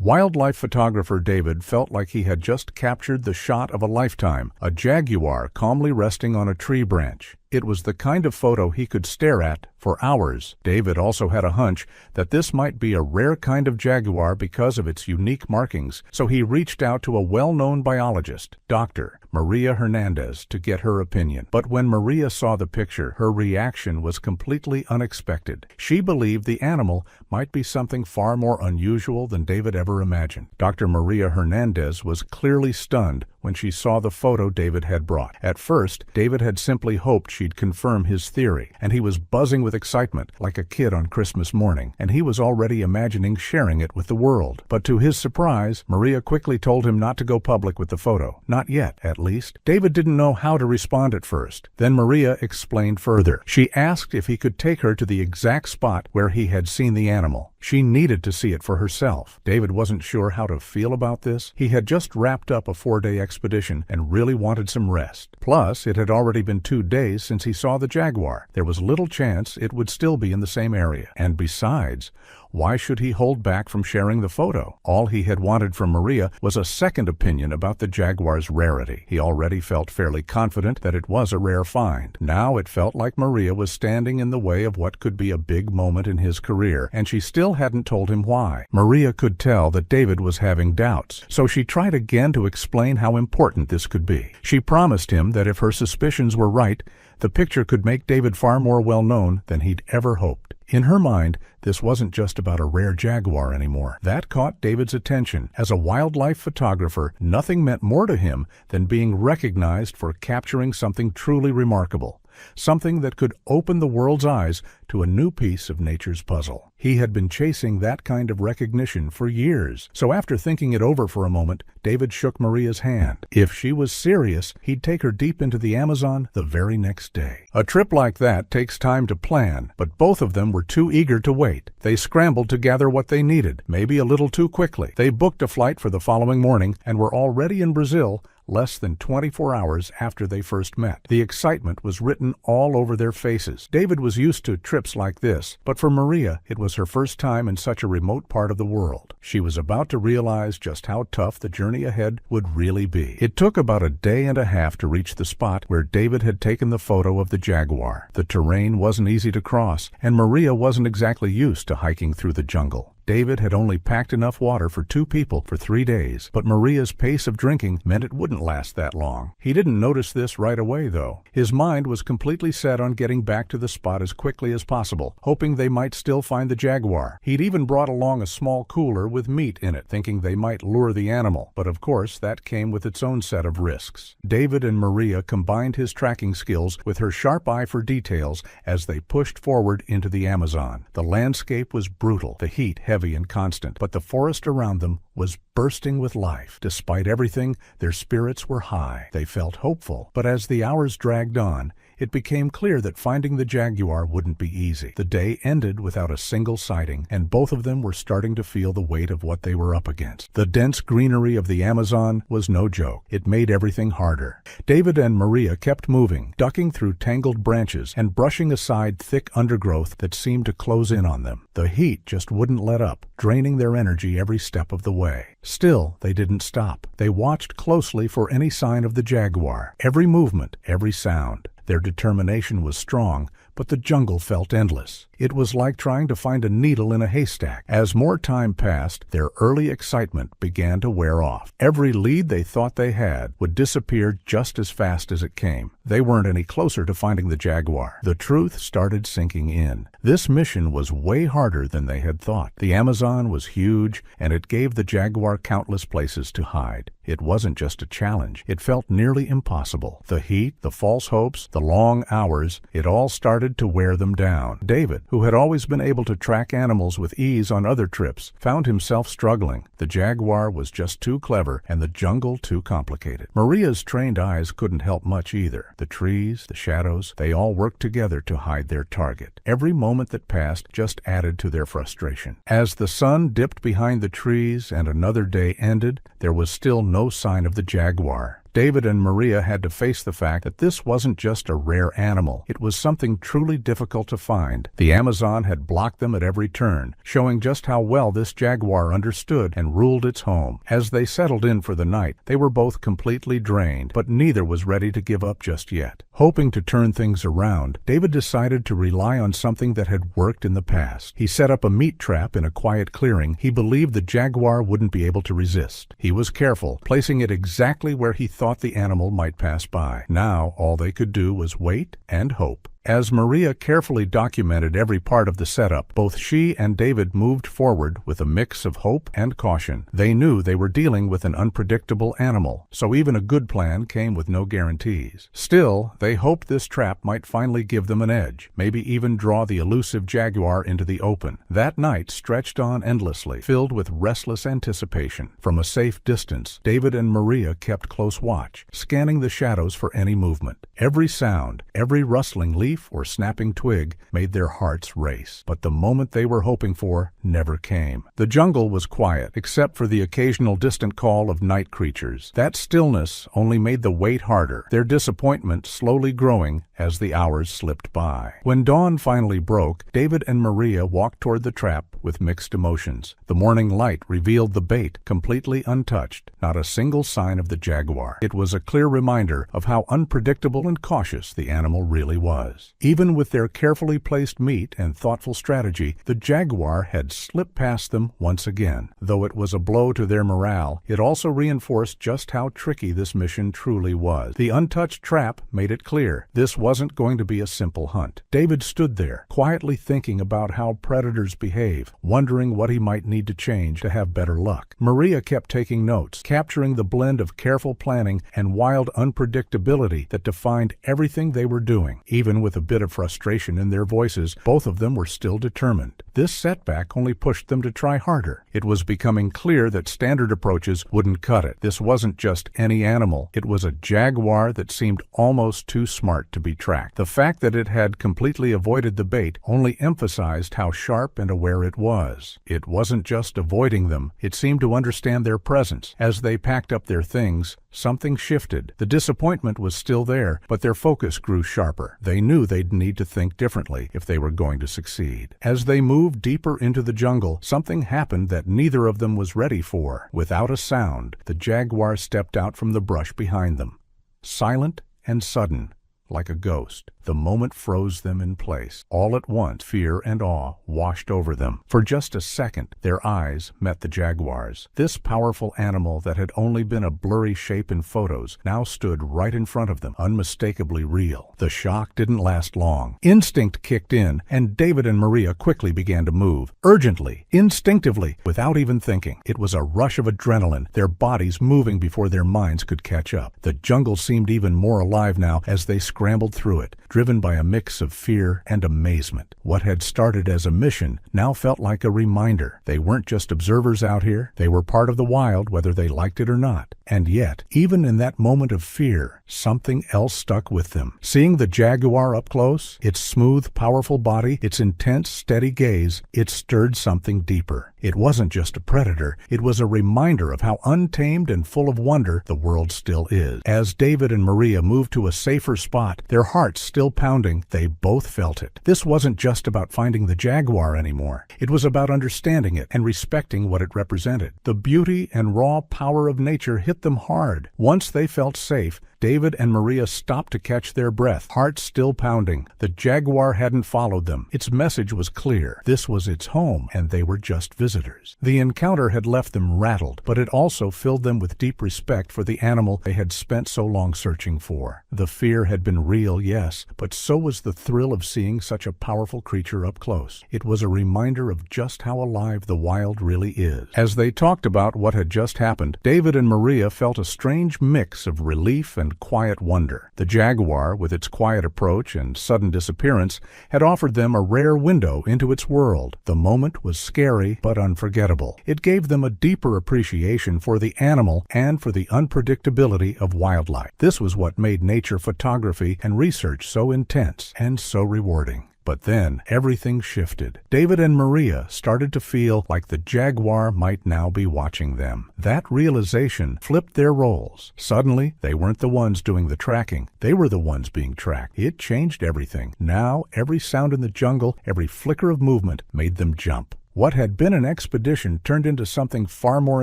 Wildlife photographer David felt like he had just captured the shot of a lifetime, a jaguar calmly resting on a tree branch. It was the kind of photo he could stare at for hours. David also had a hunch that this might be a rare kind of jaguar because of its unique markings, so he reached out to a well-known biologist, Dr. Maria Hernandez, to get her opinion. But when Maria saw the picture, her reaction was completely unexpected. She believed the animal might be something far more unusual than David ever imagined. Dr. Maria Hernandez was clearly stunned when she saw the photo David had brought. At first, David had simply hoped she'd confirm his theory, and he was buzzing with excitement like a kid on Christmas morning, and he was already imagining sharing it with the world. But to his surprise, Maria quickly told him not to go public with the photo. Not yet, at least. David didn't know how to respond at first. Then Maria explained further. She asked if he could take her to the exact spot where he had seen the animal. She needed to see it for herself. David wasn't sure how to feel about this. He had just wrapped up a 4-day expedition and really wanted some rest. Plus, it had already been 2 days since he saw the jaguar. There was little chance it would still be in the same area. And besides, why should he hold back from sharing the photo? All he had wanted from Maria was a second opinion about the jaguar's rarity. He already felt fairly confident that it was a rare find. Now it felt like Maria was standing in the way of what could be a big moment in his career, and she still hadn't told him why. Maria could tell that David was having doubts, so she tried again to explain how important this could be. She promised him that if her suspicions were right, the picture could make David far more well-known than he'd ever hoped. In her mind, this wasn't just about a rare jaguar anymore. That caught David's attention. As a wildlife photographer, nothing meant more to him than being recognized for capturing something truly remarkable, something that could open the world's eyes to a new piece of nature's puzzle. He had been chasing that kind of recognition for years, so after thinking it over for a moment, David shook Maria's hand. If she was serious, he'd take her deep into the Amazon the very next day. A trip like that takes time to plan, but both of them were too eager to wait. They scrambled to gather what they needed, maybe a little too quickly. They booked a flight for the following morning and were already in Brazil less than 24 hours after they first met. The excitement was written all over their faces. David was used to trips like this, but for Maria, it was her first time in such a remote part of the world. She was about to realize just how tough the journey ahead would really be. It took about a day and a half to reach the spot where David had taken the photo of the jaguar. The terrain wasn't easy to cross, and Maria wasn't exactly used to hiking through the jungle. David had only packed enough water for 2 people for 3 days, but Maria's pace of drinking meant it wouldn't last that long. He didn't notice this right away, though. His mind was completely set on getting back to the spot as quickly as possible, hoping they might still find the jaguar. He'd even brought along a small cooler with meat in it, thinking they might lure the animal, but of course that came with its own set of risks. David and Maria combined his tracking skills with her sharp eye for details as they pushed forward into the Amazon. The landscape was brutal, the heat heavy and constant, but the forest around them was bursting with life. Despite everything, their spirits were high. They felt hopeful, but as the hours dragged on, it became clear that finding the jaguar wouldn't be easy. The day ended without a single sighting, and both of them were starting to feel the weight of what they were up against. The dense greenery of the Amazon was no joke. It made everything harder. David and Maria kept moving, ducking through tangled branches and brushing aside thick undergrowth that seemed to close in on them. The heat just wouldn't let up, draining their energy every step of the way. Still, they didn't stop. They watched closely for any sign of the jaguar. Every movement, every sound. Their determination was strong, but the jungle felt endless. It was like trying to find a needle in a haystack. As more time passed, their early excitement began to wear off. Every lead they thought they had would disappear just as fast as it came. They weren't any closer to finding the jaguar. The truth started sinking in. This mission was way harder than they had thought. The Amazon was huge, and it gave the jaguar countless places to hide. It wasn't just a challenge. It felt nearly impossible. The heat, the false hopes, the long hours, it all started to wear them down. David, who had always been able to track animals with ease on other trips, found himself struggling. The jaguar was just too clever, and the jungle too complicated. Maria's trained eyes couldn't help much either. The trees, the shadows, they all worked together to hide their target. Every moment that passed just added to their frustration. As the sun dipped behind the trees and another day ended, there was still no sign of the jaguar. David and Maria had to face the fact that this wasn't just a rare animal. It was something truly difficult to find. The Amazon had blocked them at every turn, showing just how well this jaguar understood and ruled its home. As they settled in for the night, they were both completely drained, but neither was ready to give up just yet. Hoping to turn things around, David decided to rely on something that had worked in the past. He set up a meat trap in a quiet clearing he believed the jaguar wouldn't be able to resist. He was careful, placing it exactly where he thought the animal might pass by. Now, all they could do was wait and hope. As Maria carefully documented every part of the setup, both she and David moved forward with a mix of hope and caution. They knew they were dealing with an unpredictable animal, so even a good plan came with no guarantees. Still, they hoped this trap might finally give them an edge, maybe even draw the elusive jaguar into the open. That night stretched on endlessly, filled with restless anticipation. From a safe distance, David and Maria kept close watch, scanning the shadows for any movement. Every sound, every rustling leaf or snapping twig made their hearts race. But the moment they were hoping for never came. The jungle was quiet, except for the occasional distant call of night creatures. That stillness only made the wait harder, their disappointment slowly growing as the hours slipped by. When dawn finally broke, David and Maria walked toward the trap with mixed emotions. The morning light revealed the bait completely untouched, not a single sign of the jaguar. It was a clear reminder of how unpredictable and cautious the animal really was. Even with their carefully placed meat and thoughtful strategy, the jaguar had slipped past them once again. Though it was a blow to their morale, it also reinforced just how tricky this mission truly was. The untouched trap made it clear this wasn't going to be a simple hunt. David stood there, quietly thinking about how predators behave, wondering what he might need to change to have better luck. Maria kept taking notes, capturing the blend of careful planning and wild unpredictability that defined everything they were doing. Even with a bit of frustration in their voices, both of them were still determined. This setback only pushed them to try harder. It was becoming clear that standard approaches wouldn't cut it. This wasn't just any animal. It was a jaguar that seemed almost too smart to be tracked. The fact that it had completely avoided the bait only emphasized how sharp and aware it was. It wasn't just avoiding them. It seemed to understand their presence. As they packed up their things, something shifted. The disappointment was still there, but their focus grew sharper. They knew they'd need to think differently if they were going to succeed. As they moved deeper into the jungle, something happened that neither of them was ready for. Without a sound, the jaguar stepped out from the brush behind them. Silent and sudden, like a ghost. The moment froze them in place. All at once, fear and awe washed over them. For just a second, their eyes met the jaguar's. This powerful animal that had only been a blurry shape in photos now stood right in front of them, unmistakably real. The shock didn't last long. Instinct kicked in, and David and Maria quickly began to move. Urgently, instinctively, without even thinking. It was a rush of adrenaline, their bodies moving before their minds could catch up. The jungle seemed even more alive now as they scrambled through it, driven by a mix of fear and amazement. What had started as a mission now felt like a reminder. They weren't just observers out here. They were part of the wild, whether they liked it or not. And yet, even in that moment of fear, something else stuck with them. Seeing the jaguar up close, its smooth, powerful body, its intense, steady gaze, it stirred something deeper. It wasn't just a predator. It was a reminder of how untamed and full of wonder the world still is. As David and Maria moved to a safer spot, their hearts still pounding, they both felt it. This wasn't just about finding the jaguar anymore. It was about understanding it and respecting what it represented. The beauty and raw power of nature hit them hard. Once they felt safe, David and Maria stopped to catch their breath, hearts still pounding. The jaguar hadn't followed them. Its message was clear. This was its home, and they were just visitors. The encounter had left them rattled, but it also filled them with deep respect for the animal they had spent so long searching for. The fear had been real, yes, but so was the thrill of seeing such a powerful creature up close. It was a reminder of just how alive the wild really is. As they talked about what had just happened, David and Maria felt a strange mix of relief and quiet wonder. The jaguar, with its quiet approach and sudden disappearance, had offered them a rare window into its world. The moment was scary but unforgettable. It gave them a deeper appreciation for the animal and for the unpredictability of wildlife. This was what made nature photography and research so intense and so rewarding. But then, everything shifted. David and Maria started to feel like the jaguar might now be watching them. That realization flipped their roles. Suddenly, they weren't the ones doing the tracking. They were the ones being tracked. It changed everything. Now, every sound in the jungle, every flicker of movement made them jump. What had been an expedition turned into something far more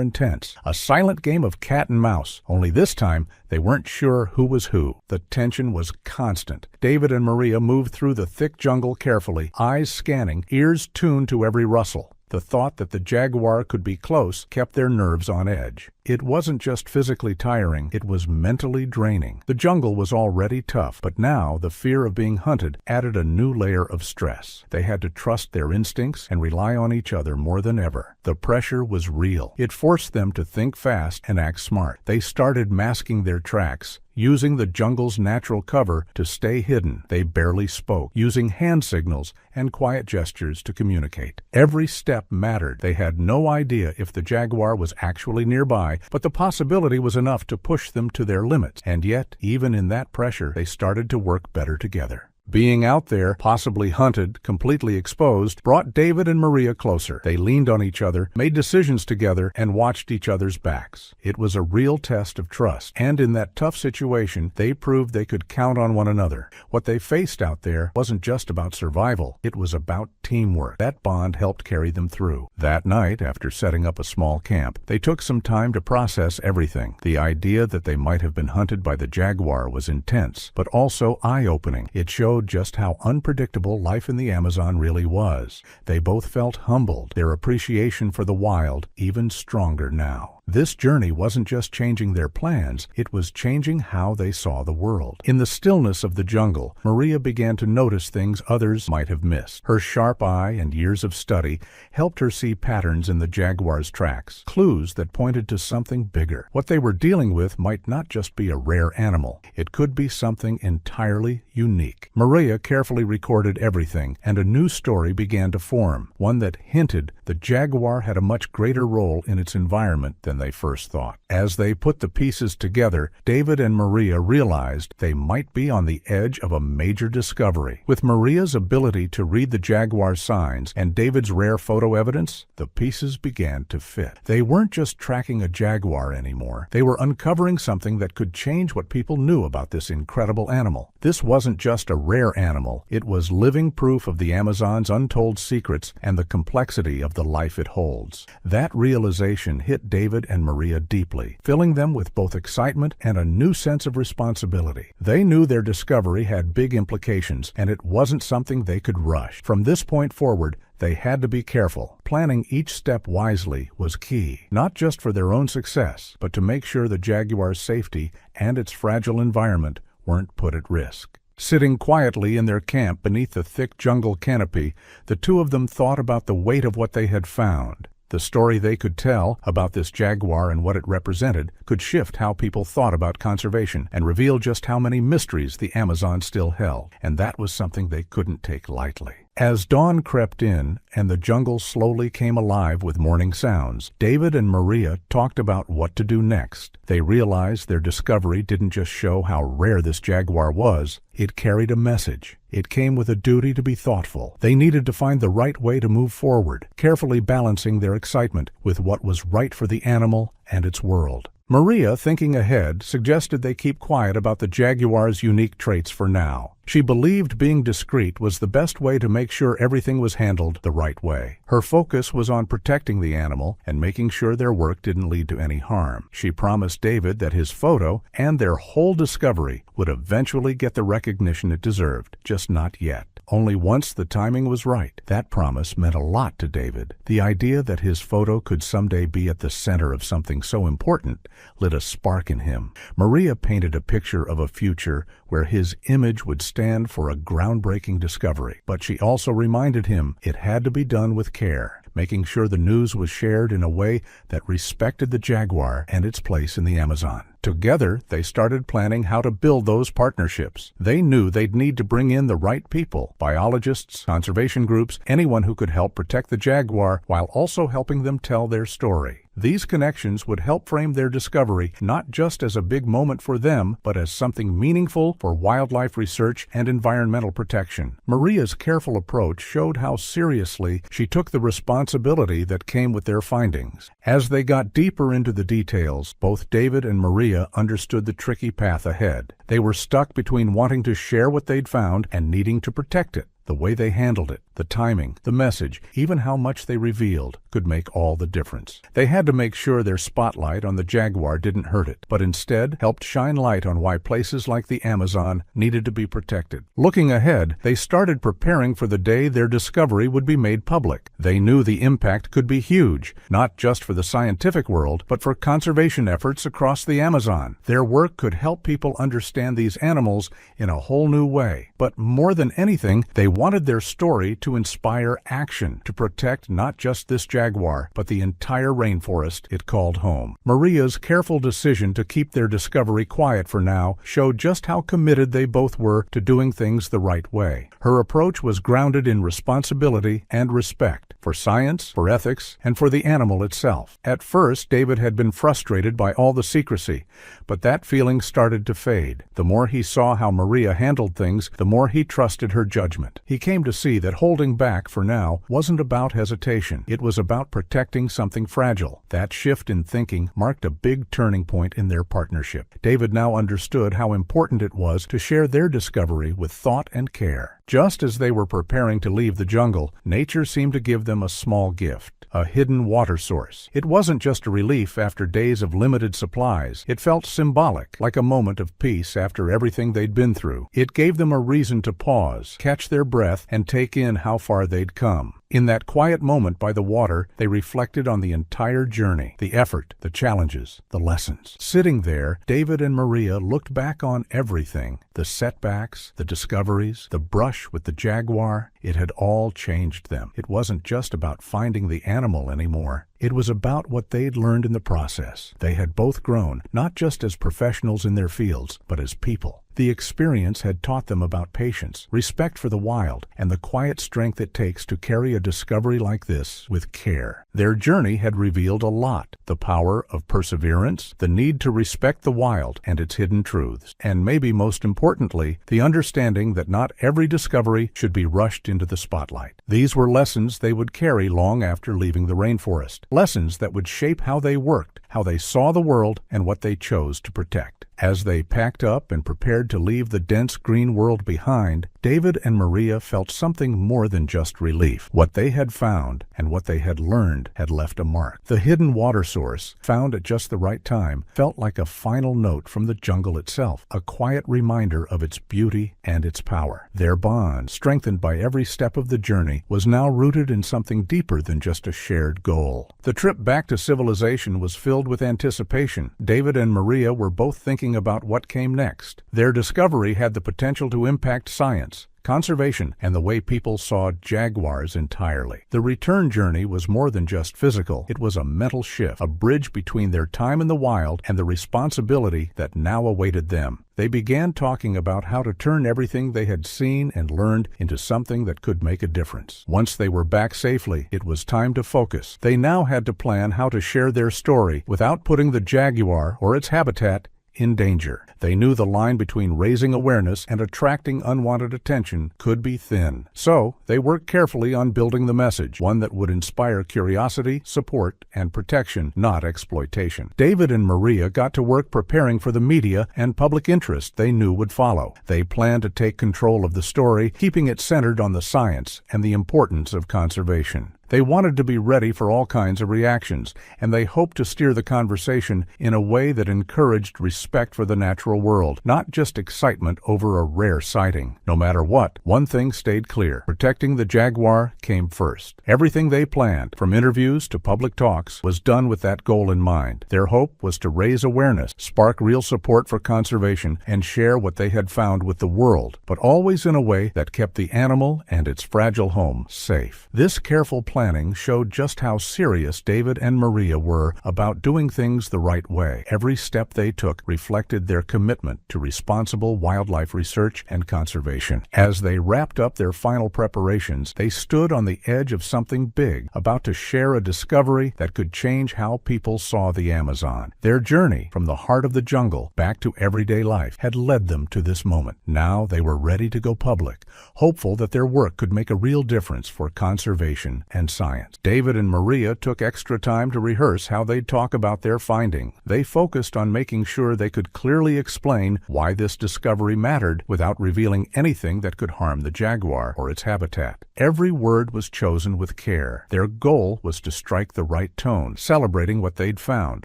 intense, a silent game of cat and mouse, only this time they weren't sure who was who. The tension was constant. David and Maria moved through the thick jungle carefully, eyes scanning, ears tuned to every rustle. The thought that the jaguar could be close kept their nerves on edge. It wasn't just physically tiring, it was mentally draining. The jungle was already tough, but now the fear of being hunted added a new layer of stress. They had to trust their instincts and rely on each other more than ever. The pressure was real. It forced them to think fast and act smart. They started masking their tracks, using the jungle's natural cover to stay hidden. They barely spoke, using hand signals and quiet gestures to communicate. Every step mattered. They had no idea if the jaguar was actually nearby, but the possibility was enough to push them to their limits. And yet, even in that pressure, they started to work better together. Being out there, possibly hunted, completely exposed, brought David and Maria closer. They leaned on each other, made decisions together, and watched each other's backs. It was a real test of trust, and in that tough situation, they proved they could count on one another. What they faced out there wasn't just about survival, it was about teamwork. That bond helped carry them through. That night, after setting up a small camp, they took some time to process everything. The idea that they might have been hunted by the jaguar was intense, but also eye-opening. It showed just how unpredictable life in the Amazon really was. They both felt humbled, their appreciation for the wild even stronger now. This journey wasn't just changing their plans, it was changing how they saw the world. In the stillness of the jungle, Maria began to notice things others might have missed. Her sharp eye and years of study helped her see patterns in the jaguar's tracks, clues that pointed to something bigger. What they were dealing with might not just be a rare animal, it could be something entirely unique. Maria carefully recorded everything, and a new story began to form, one that hinted the jaguar had a much greater role in its environment than they first thought. As they put the pieces together, David and Maria realized they might be on the edge of a major discovery. With Maria's ability to read the jaguar's signs and David's rare photo evidence, the pieces began to fit. They weren't just tracking a jaguar anymore. They were uncovering something that could change what people knew about this incredible animal. This wasn't just a rare animal. It was living proof of the Amazon's untold secrets and the complexity of the life it holds. That realization hit David and Maria deeply, filling them with both excitement and a new sense of responsibility. They knew their discovery had big implications, and it wasn't something they could rush. From this point forward, they had to be careful. Planning each step wisely was key, not just for their own success, but to make sure the jaguar's safety and its fragile environment weren't put at risk. Sitting quietly in their camp beneath the thick jungle canopy, the two of them thought about the weight of what they had found. The story they could tell about this jaguar and what it represented could shift how people thought about conservation and reveal just how many mysteries the Amazon still held, and that was something they couldn't take lightly. As dawn crept in and the jungle slowly came alive with morning sounds, David and Maria talked about what to do next. They realized their discovery didn't just show how rare this jaguar was, it carried a message. It came with a duty to be thoughtful. They needed to find the right way to move forward, carefully balancing their excitement with what was right for the animal and its world. Maria, thinking ahead, suggested they keep quiet about the jaguar's unique traits for now. She believed being discreet was the best way to make sure everything was handled the right way. Her focus was on protecting the animal and making sure their work didn't lead to any harm. She promised David that his photo and their whole discovery would eventually get the recognition it deserved, just not yet. Only once the timing was right. That promise meant a lot to David. The idea that his photo could someday be at the center of something so important lit a spark in him. Maria painted a picture of a future where his image would stand for a groundbreaking discovery. But she also reminded him it had to be done with care, making sure the news was shared in a way that respected the jaguar and its place in the Amazon. Together, they started planning how to build those partnerships. They knew they'd need to bring in the right people, biologists, conservation groups, anyone who could help protect the jaguar while also helping them tell their story. These connections would help frame their discovery not just as a big moment for them, but as something meaningful for wildlife research and environmental protection. Maria's careful approach showed how seriously she took the responsibility that came with their findings. As they got deeper into the details, both David and Maria understood the tricky path ahead. They were stuck between wanting to share what they'd found and needing to protect it. The way they handled it, the timing, the message, even how much they revealed, could make all the difference. They had to make sure their spotlight on the Jaguar didn't hurt it, but instead helped shine light on why places like the Amazon needed to be protected. Looking ahead, they started preparing for the day their discovery would be made public. They knew the impact could be huge, not just for the scientific world, but for conservation efforts across the Amazon. Their work could help people understand these animals in a whole new way. But more than anything, they wanted their story to inspire action, to protect not just this jaguar, but the entire rainforest it called home. Maria's careful decision to keep their discovery quiet for now showed just how committed they both were to doing things the right way. Her approach was grounded in responsibility and respect for science, for ethics, and for the animal itself. At first, David had been frustrated by all the secrecy, but that feeling started to fade. The more he saw how Maria handled things, the more he trusted her judgment. He came to see that holding back for now wasn't about hesitation. It was about protecting something fragile. That shift in thinking marked a big turning point in their partnership. David now understood how important it was to share their discovery with thought and care. Just as they were preparing to leave the jungle, nature seemed to give them a small gift. A hidden water source. It wasn't just a relief after days of limited supplies. It felt symbolic, like a moment of peace after everything they'd been through. It gave them a reason to pause, catch their breath, and take in how far they'd come. In that quiet moment by the water, they reflected on the entire journey, the effort, the challenges, the lessons. Sitting there, David and Maria looked back on everything, the setbacks, the discoveries, the brush with the jaguar. It had all changed them. It wasn't just about finding the animal anymore. It was about what they'd learned in the process. They had both grown, not just as professionals in their fields, but as people. The experience had taught them about patience, respect for the wild, and the quiet strength it takes to carry a discovery like this with care. Their journey had revealed a lot: the power of perseverance, the need to respect the wild and its hidden truths, and maybe most importantly, the understanding that not every discovery should be rushed into the spotlight. These were lessons they would carry long after leaving the rainforest. Lessons that would shape how they worked, how they saw the world, and what they chose to protect. As they packed up and prepared to leave the dense green world behind, David and Maria felt something more than just relief. What they had found and what they had learned had left a mark. The hidden water source, found at just the right time, felt like a final note from the jungle itself, a quiet reminder of its beauty and its power. Their bond, strengthened by every step of the journey, was now rooted in something deeper than just a shared goal. The trip back to civilization was filled with anticipation. David and Maria were both thinking about what came next. Their discovery had the potential to impact science, conservation, and the way people saw jaguars entirely. The return journey was more than just physical. It was a mental shift, a bridge between their time in the wild and the responsibility that now awaited them. They began talking about how to turn everything they had seen and learned into something that could make a difference. Once they were back safely, it was time to focus. They now had to plan how to share their story without putting the jaguar or its habitat in danger. They knew the line between raising awareness and attracting unwanted attention could be thin. So, they worked carefully on building the message, one that would inspire curiosity, support, and protection, not exploitation. David and Maria got to work preparing for the media and public interest they knew would follow. They planned to take control of the story, keeping it centered on the science and the importance of conservation. They wanted to be ready for all kinds of reactions, and they hoped to steer the conversation in a way that encouraged respect for the natural world, not just excitement over a rare sighting. No matter what, one thing stayed clear: protecting the jaguar came first. Everything they planned, from interviews to public talks, was done with that goal in mind. Their hope was to raise awareness, spark real support for conservation, and share what they had found with the world, but always in a way that kept the animal and its fragile home safe. This careful plan planning showed just how serious David and Maria were about doing things the right way. Every step they took reflected their commitment to responsible wildlife research and conservation. As they wrapped up their final preparations, they stood on the edge of something big, about to share a discovery that could change how people saw the Amazon. Their journey from the heart of the jungle back to everyday life had led them to this moment. Now they were ready to go public, hopeful that their work could make a real difference for conservation and science. David and Maria took extra time to rehearse how they'd talk about their finding. They focused on making sure they could clearly explain why this discovery mattered without revealing anything that could harm the jaguar or its habitat. Every word was chosen with care. Their goal was to strike the right tone, celebrating what they'd found,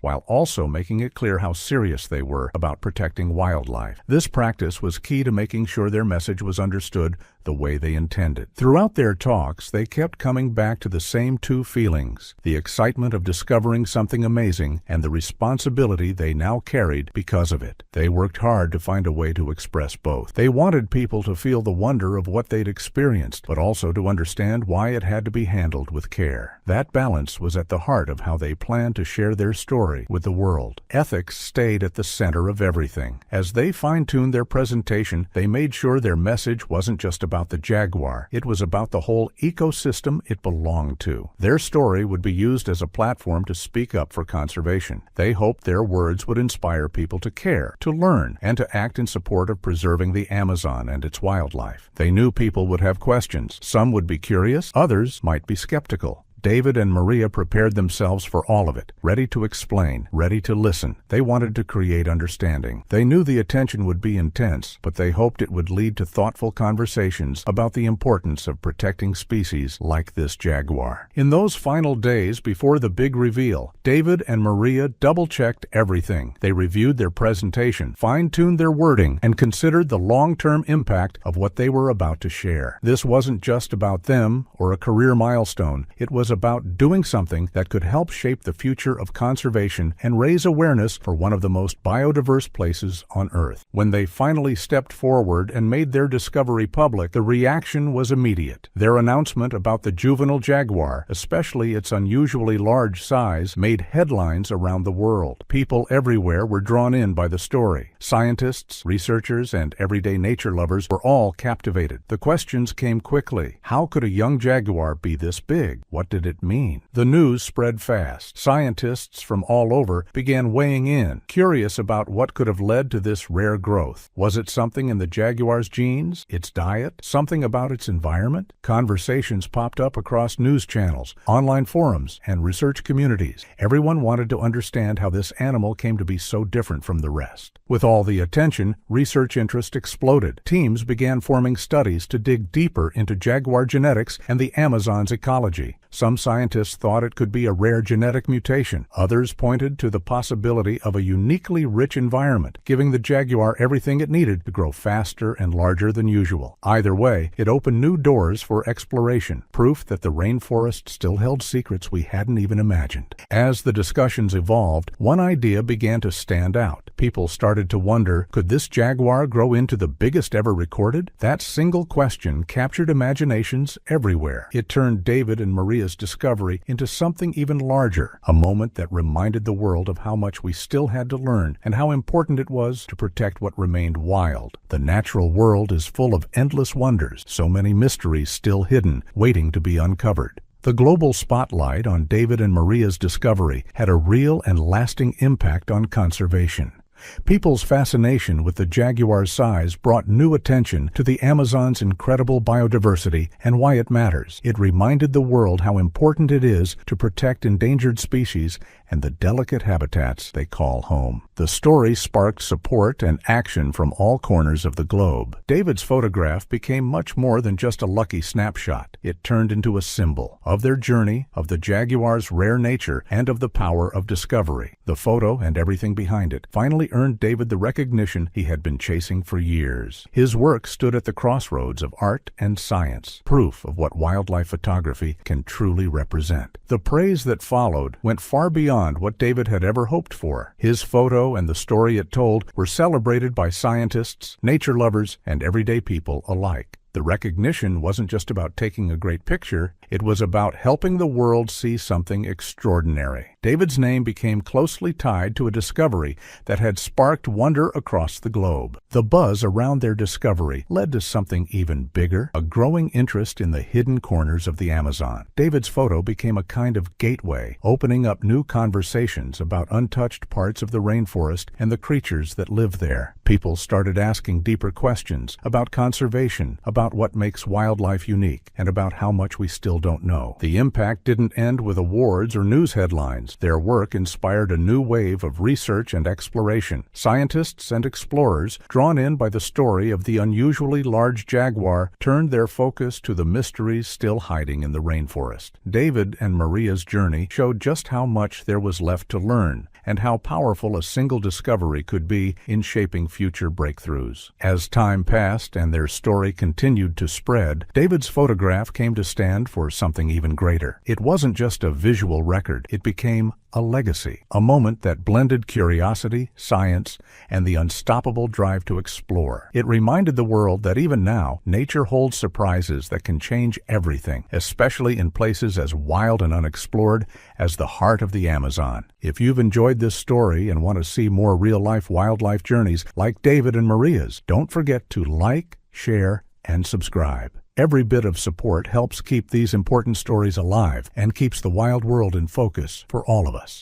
while also making it clear how serious they were about protecting wildlife. This practice was key to making sure their message was understood the way they intended. Throughout their talks, they kept coming back to the same two feelings: the excitement of discovering something amazing and the responsibility they now carried because of it. They worked hard to find a way to express both. They wanted people to feel the wonder of what they'd experienced, but also to understand why it had to be handled with care. That balance was at the heart of how they planned to share their story with the world. Ethics stayed at the center of everything. As they fine-tuned their presentation, they made sure their message wasn't just about the jaguar. It was about the whole ecosystem it belonged to. Their story would be used as a platform to speak up for conservation. They hoped their words would inspire people to care, to learn, and to act in support of preserving the Amazon and its wildlife. They knew people would have questions. Some would be curious, others might be skeptical. David and Maria prepared themselves for all of it, ready to explain, ready to listen. They wanted to create understanding. They knew the attention would be intense, but they hoped it would lead to thoughtful conversations about the importance of protecting species like this jaguar. In those final days before the big reveal, David and Maria double-checked everything. They reviewed their presentation, fine-tuned their wording, and considered the long-term impact of what they were about to share. This wasn't just about them or a career milestone. It was about doing something that could help shape the future of conservation and raise awareness for one of the most biodiverse places on Earth. When they finally stepped forward and made their discovery public, the reaction was immediate. Their announcement about the juvenile jaguar, especially its unusually large size, made headlines around the world. People everywhere were drawn in by the story. Scientists, researchers, and everyday nature lovers were all captivated. The questions came quickly. How could a young jaguar be this big? What did it mean? The news spread fast. Scientists from all over began weighing in, curious about what could have led to this rare growth. Was it something in the jaguar's genes, its diet, something about its environment? Conversations popped up across news channels, online forums, and research communities. Everyone wanted to understand how this animal came to be so different from the rest. With all the attention, research interest exploded. Teams began forming studies to dig deeper into jaguar genetics and the Amazon's ecology. Some scientists thought it could be a rare genetic mutation. Others pointed to the possibility of a uniquely rich environment, giving the jaguar everything it needed to grow faster and larger than usual. Either way, it opened new doors for exploration, proof that the rainforest still held secrets we hadn't even imagined. As the discussions evolved, one idea began to stand out. People started to wonder, could this jaguar grow into the biggest ever recorded? That single question captured imaginations everywhere. It turned David and Maria's discovery into something even larger, a moment that reminded the world of how much we still had to learn and how important it was to protect what remained wild. The natural world is full of endless wonders, so many mysteries still hidden, waiting to be uncovered. The global spotlight on David and Maria's discovery had a real and lasting impact on conservation. People's fascination with the jaguar's size brought new attention to the Amazon's incredible biodiversity and why it matters. It reminded the world how important it is to protect endangered species and the delicate habitats they call home. The story sparked support and action from all corners of the globe. David's photograph became much more than just a lucky snapshot. It turned into a symbol of their journey, of the jaguar's rare nature, and of the power of discovery. The photo and everything behind it finally earned David the recognition he had been chasing for years. His work stood at the crossroads of art and science, proof of what wildlife photography can truly represent. The praise that followed went far beyond what David had ever hoped for. His photo and the story it told were celebrated by scientists, nature lovers, and everyday people alike. The recognition wasn't just about taking a great picture, it was about helping the world see something extraordinary. David's name became closely tied to a discovery that had sparked wonder across the globe. The buzz around their discovery led to something even bigger, a growing interest in the hidden corners of the Amazon. David's photo became a kind of gateway, opening up new conversations about untouched parts of the rainforest and the creatures that live there. People started asking deeper questions about conservation, about what makes wildlife unique, and about how much we still don't know. The impact didn't end with awards or news headlines. Their work inspired a new wave of research and exploration. Scientists and explorers, drawn in by the story of the unusually large jaguar, turned their focus to the mysteries still hiding in the rainforest. David and Maria's journey showed just how much there was left to learn, and how powerful a single discovery could be in shaping future breakthroughs. As time passed and their story continued to spread, David's photograph came to stand for something even greater. It wasn't just a visual record, it became a legacy, a moment that blended curiosity, science, and the unstoppable drive to explore. It reminded the world that even now, nature holds surprises that can change everything, especially in places as wild and unexplored as the heart of the Amazon. If you've enjoyed this story and want to see more real-life wildlife journeys like David and Maria's, don't forget to like, share, and subscribe. Every bit of support helps keep these important stories alive and keeps the wild world in focus for all of us.